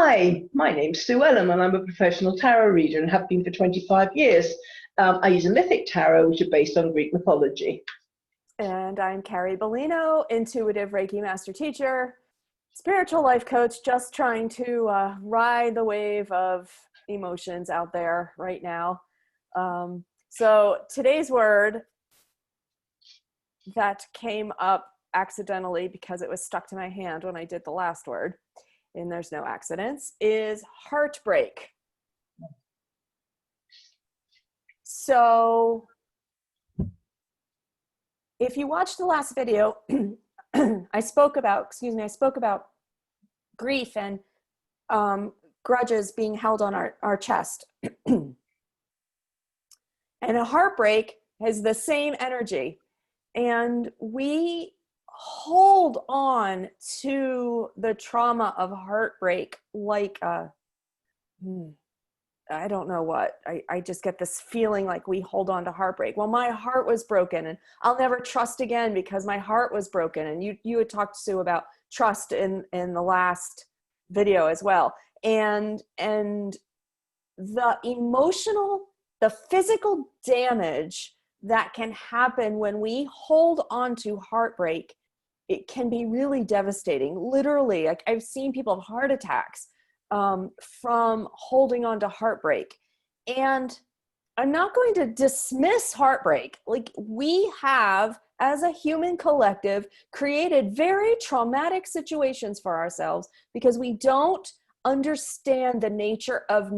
Hi, my name's Sue Ellam and I'm a professional tarot reader and have been for 25 years. I use a mythic tarot, which are based on Greek mythology. And I'm Carrie Beleno, intuitive Reiki master teacher, spiritual life coach, just trying to ride the wave of emotions out there right now. So today's word that came up accidentally because it was stuck to my hand when I did the last word, and there's no accidents, is heartbreak. So if you watched the last video, I spoke about grief and grudges being held on our chest. And a heartbreak has the same energy. And we hold on to the trauma of heartbreak like I don't know what. I just get this feeling like we hold on to heartbreak. Well, my heart was broken and I'll never trust again because my heart was broken. And you had talked, Sue, about trust in the last video as well. And the emotional, the physical damage that can happen when we hold on to heartbreak, it can be really devastating. Literally, like I've seen people have heart attacks from holding on to heartbreak. And I'm not going to dismiss heartbreak. Like, we have, as a human collective, created very traumatic situations for ourselves because we don't understand the nature of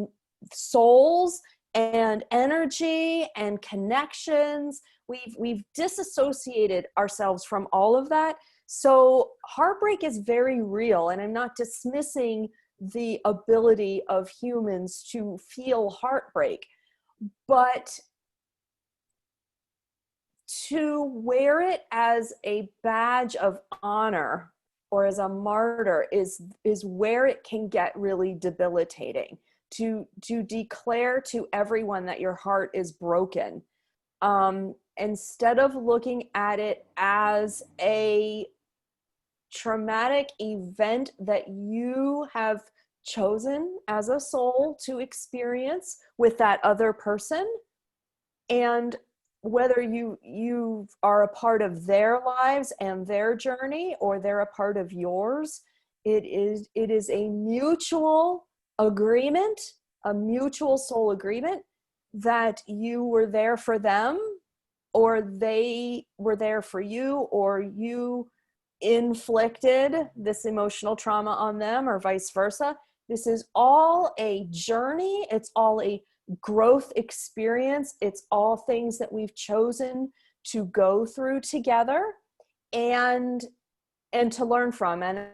souls and energy and connections. We've disassociated ourselves from all of that. So heartbreak is very real, and I'm not dismissing the ability of humans to feel heartbreak, but to wear it as a badge of honor or as a martyr is where it can get really debilitating. To declare to everyone that your heart is broken, instead of looking at it as a traumatic event that you have chosen as a soul to experience with that other person, and whether you are a part of their lives and their journey or they're a part of yours, it is a mutual agreement, a mutual soul agreement that you were there for them, or they were there for you, or you inflicted this emotional trauma on them, or vice versa. This is all a journey. It's all a growth experience. It's all things that we've chosen to go through together and to learn from. And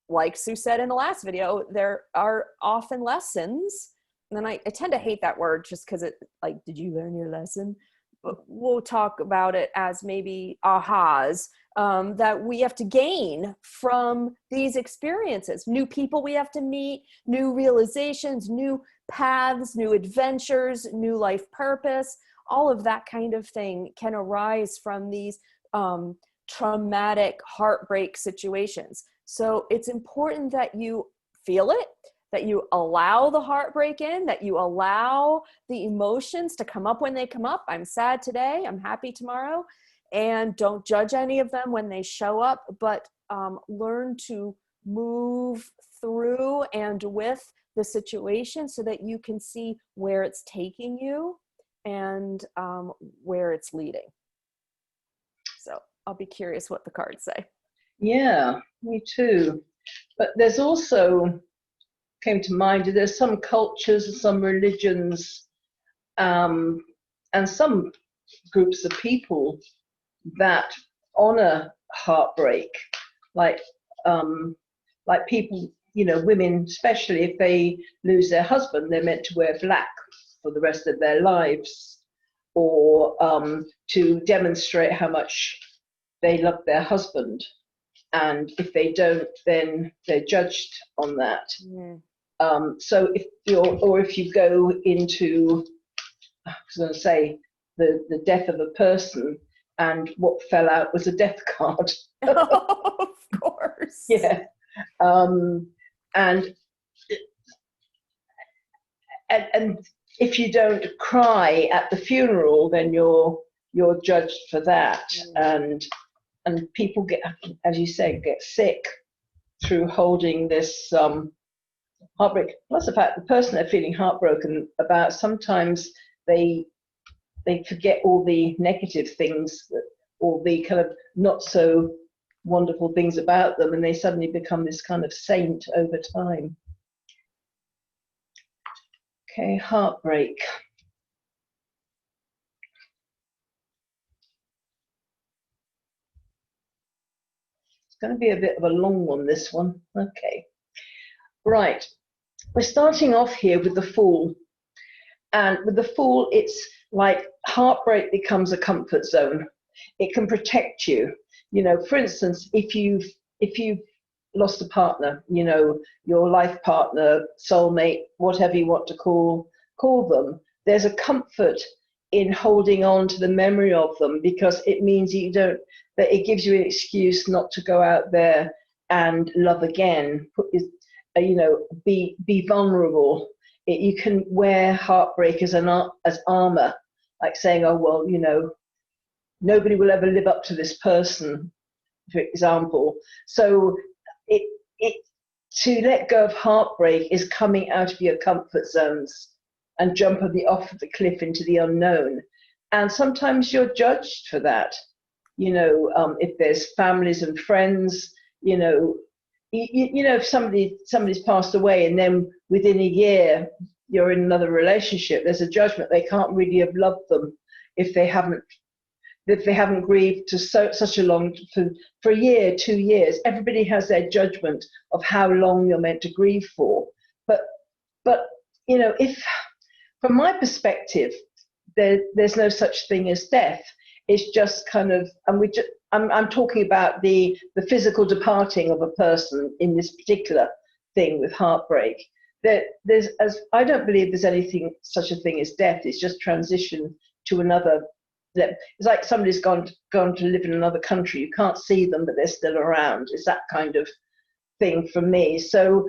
like Sue said in the last video, there are often lessons. And then I tend to hate that word just because it, like, did you learn your lesson? But we'll talk about it as maybe ahas that we have to gain from these experiences. New people we have to meet, new realizations, new paths, new adventures, new life purpose. All of that kind of thing can arise from these traumatic heartbreak situations. So it's important that you feel it, that you allow the heartbreak in, that you allow the emotions to come up when they come up. I'm sad today, I'm happy tomorrow, and don't judge any of them when they show up, but learn to move through and with the situation so that you can see where it's taking you and where it's leading. So I'll be curious what the cards say. Yeah, me too. But there's also, came to mind, there's some cultures, some religions, and some groups of people that honor heartbreak, like people, women, especially if they lose their husband, they're meant to wear black for the rest of their lives, or to demonstrate how much they love their husband. And if they don't, then they're judged on that. Yeah. So if you go into, I was going to say, the death of a person, and what fell out was a death card. Of course. Yeah. and if you don't cry at the funeral, then you're judged for that, and people get, as you say, get sick through holding this heartbreak. Plus the fact the person they're feeling heartbroken about, sometimes they forget all the negative things, all the kind of not so wonderful things about them, and they suddenly become this kind of saint over time. Okay, heartbreak. It's going to be a bit of a long one, this one. Okay. Right. We're starting off here with the Fool. And with the Fool, it's like heartbreak becomes a comfort zone. It can protect you. You know, for instance, if you've lost a partner, you know, your life partner, soulmate, whatever you want to call them, there's a comfort in holding on to the memory of them, because it means that it gives you an excuse not to go out there and love again. Be vulnerable. You can wear heartbreak as armor, like saying, oh well, you know, nobody will ever live up to this person, for example. So to let go of heartbreak is coming out of your comfort zones and jump off of the cliff into the unknown. And sometimes you're judged for that. You know, if there's families and friends, you know, if somebody's passed away and then within a year you're in another relationship, there's a judgment. They can't really have loved them if they haven't grieved to such a long, for a year, 2 years. Everybody has their judgment of how long you're meant to grieve for. But you know, if from my perspective, there's no such thing as death. It's just kind of, and I'm talking about the physical departing of a person in this particular thing with heartbreak. I don't believe there's such a thing as death. It's just transition to another. It's like somebody's gone to live in another country. You can't see them, but they're still around. It's that kind of thing for me. So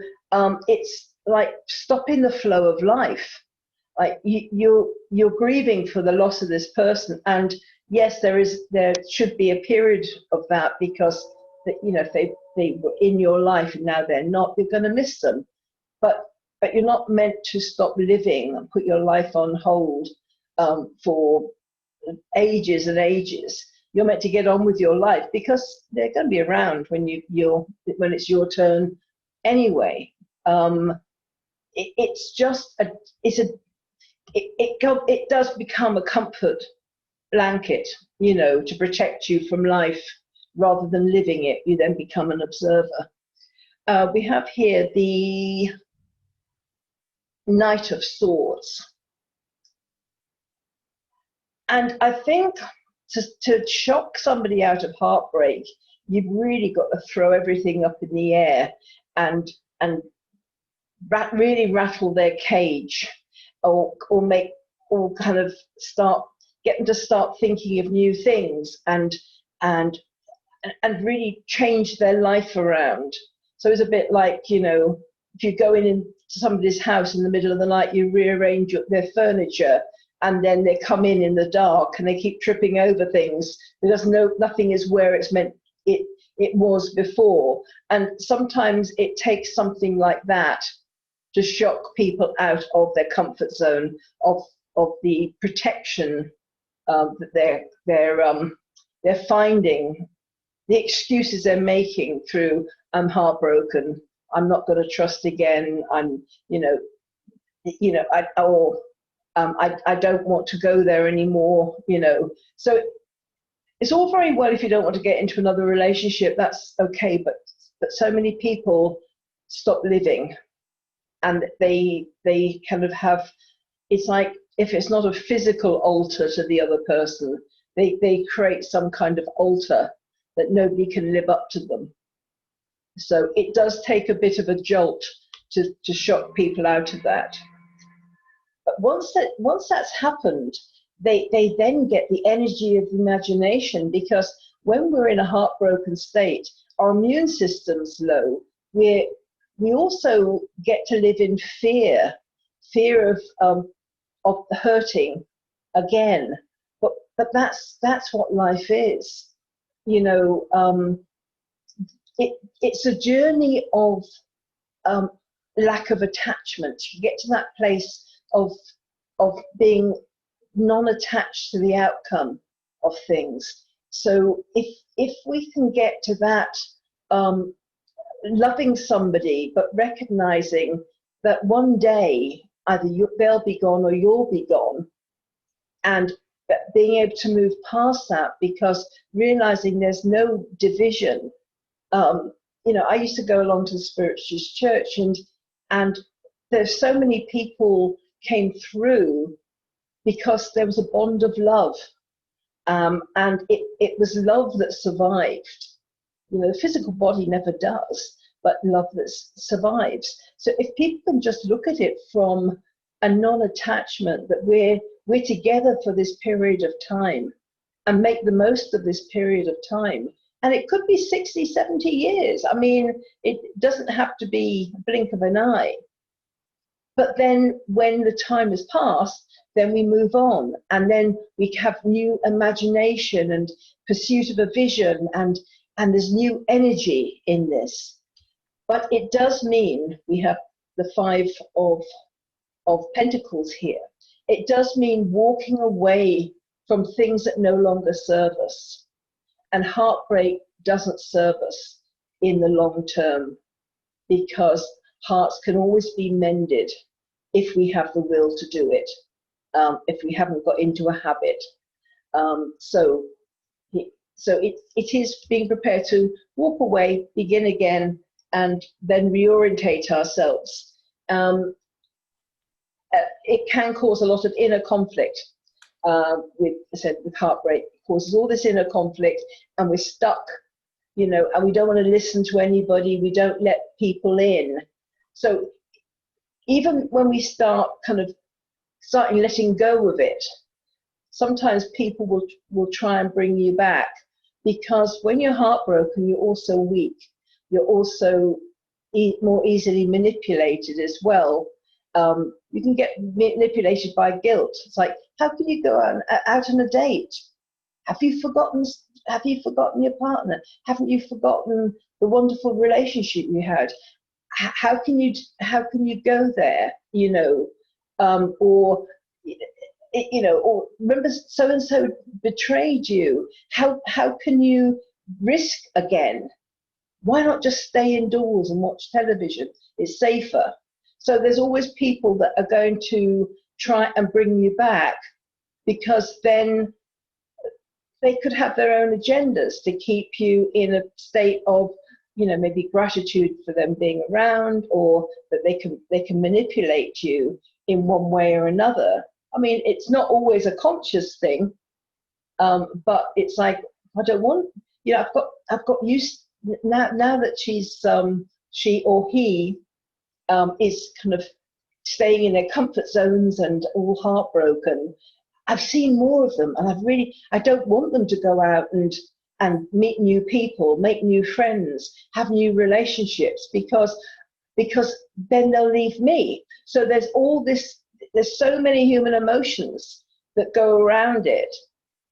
it's like stopping the flow of life. Like you're grieving for the loss of this person, and yes, there should be a period of that, because you know, if they were in your life and now they're not, you're going to miss them. But you're not meant to stop living and put your life on hold for ages and ages. You're meant to get on with your life, because they're going to be around when it's your turn anyway. It does become a comfort blanket, you know, to protect you from life rather than living it. You then become an observer. We have here the Knight of Swords. And I think to shock somebody out of heartbreak, you've really got to throw everything up in the air and really rattle their cage, or kind of get them to start thinking of new things and really change their life around. So it's a bit like, you know, if you go into somebody's house in the middle of the night, you rearrange their furniture, and then they come in the dark and they keep tripping over things because nothing is where it's meant it was before. And sometimes it takes something like that to shock people out of their comfort zone, of the protection that they're finding, the excuses they're making through, I'm heartbroken, I'm not going to trust again, I don't want to go there anymore, you know. So it's all very well if you don't want to get into another relationship, that's okay, but so many people stop living, and they kind of have, it's like, if it's not a physical altar to the other person, they create some kind of altar that nobody can live up to them. So it does take a bit of a jolt to shock people out of that. But once that's happened, they then get the energy of imagination, because when we're in a heartbroken state, our immune system's low. we also get to live in fear of hurting again. But that's what life is. You know, it's a journey of lack of attachment. You get to that place of being non-attached to the outcome of things. So if we can get to that, loving somebody, but recognizing that one day either they'll be gone or you'll be gone, and being able to move past that, because realizing there's no division. You know, I used to go along to the spiritualist church, and there's so many people came through because there was a bond of love, and it was love that survived. You know, the physical body never does, but love that survives. So if people can just look at it from a non-attachment, that we're together for this period of time and make the most of this period of time. And it could be 60, 70 years. I mean, it doesn't have to be a blink of an eye. But then when the time has passed, then we move on. And then we have new imagination and pursuit of a vision, and there's new energy in this. But it does mean we have the Five of Pentacles here. It does mean walking away from things that no longer serve us. And heartbreak doesn't serve us in the long term, because hearts can always be mended if we have the will to do it, if we haven't got into a habit. So it is being prepared to walk away, begin again, and then reorientate ourselves. It can cause a lot of inner conflict. With heartbreak, it causes all this inner conflict, and we're stuck, you know, and we don't want to listen to anybody. We don't let people in. So even when we start starting letting go of it, sometimes people will try and bring you back, because when you're heartbroken, you're also weak. You're also more easily manipulated as well. You can get manipulated by guilt. It's like, how can you go out on a date? Have you forgotten your partner? Haven't you forgotten the wonderful relationship you had? How can you go there? You know, or remember so and so betrayed you. How can you risk again? Why not just stay indoors and watch television? It's safer. So there's always people that are going to try and bring you back, because then they could have their own agendas to keep you in a state of, you know, maybe gratitude for them being around, or that they can manipulate you in one way or another. I mean, it's not always a conscious thing, but it's like, I don't want, you know, I've got used now that she or he is kind of staying in their comfort zones and all heartbroken. I've seen more of them, and I don't want them to go out and meet new people, make new friends, have new relationships, because then they'll leave me. So there's so many human emotions that go around it.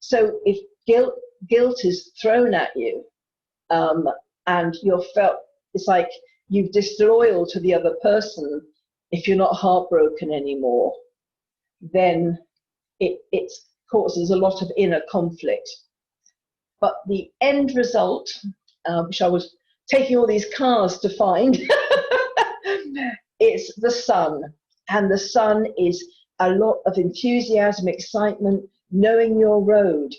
So if guilt is thrown at you, and you're felt, it's like you've disloyal to the other person, if you're not heartbroken anymore, then it causes a lot of inner conflict. But the end result, which I was taking all these cards to find, it's the sun. And the sun is a lot of enthusiasm, excitement, knowing your road.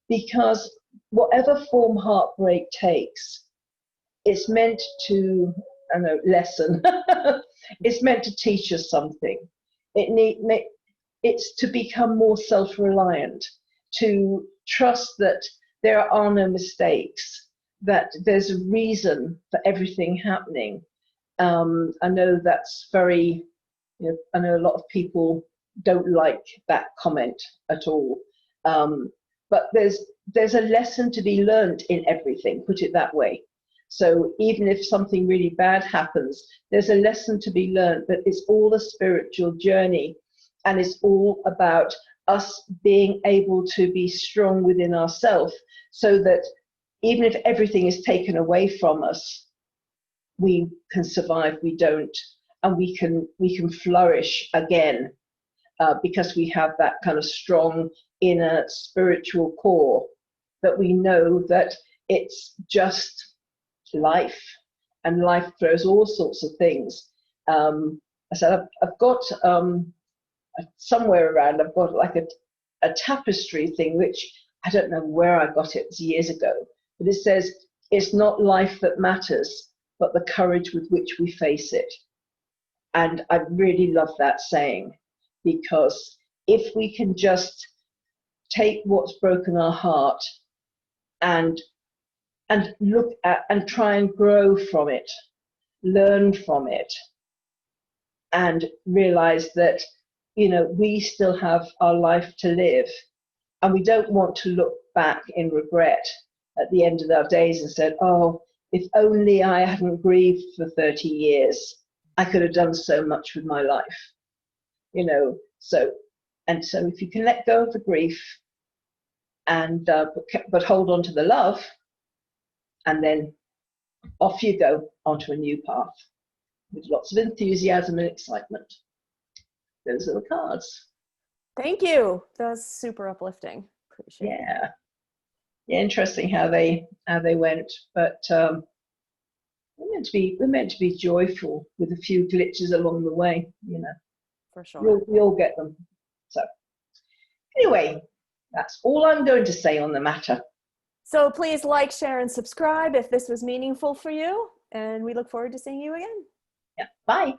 Because whatever form heartbreak takes, it's meant to, I don't know, lesson. It's meant to teach us something. It's to become more self-reliant, to trust that there are no mistakes, that there's a reason for everything happening. I know that's very, you know, I know a lot of people don't like that comment at all. But there's a lesson to be learned in everything, put it that way. So even if something really bad happens, there's a lesson to be learned, but it's all a spiritual journey. And it's all about us being able to be strong within ourselves, so that even if everything is taken away from us, we can survive, we don't, and we can flourish again, because we have that kind of strong inner spiritual core, that we know that it's just life, and life throws all sorts of things. I said, I've got somewhere around, I've got like a tapestry thing, which I don't know where I got it, years ago, but it says, it's not life that matters, but the courage with which we face it. And I really love that saying, because if we can just take what's broken our heart and look at and try and grow from it, learn from it, and realize that, you know, we still have our life to live, and we don't want to look back in regret at the end of our days and said, oh, if only I hadn't grieved for 30 years, I could have done so much with my life, you know. So if you can let go of the grief and but hold on to the love, and then off you go onto a new path with lots of enthusiasm and excitement. Those are the cards. Thank you. That was super uplifting. Appreciate it. Yeah, interesting how they went, but we're meant to be joyful with a few glitches along the way, you know. For sure. We all get them. So anyway, that's all I'm going to say on the matter. So please like, share, and subscribe if this was meaningful for you, and we look forward to seeing you again. Yeah, bye.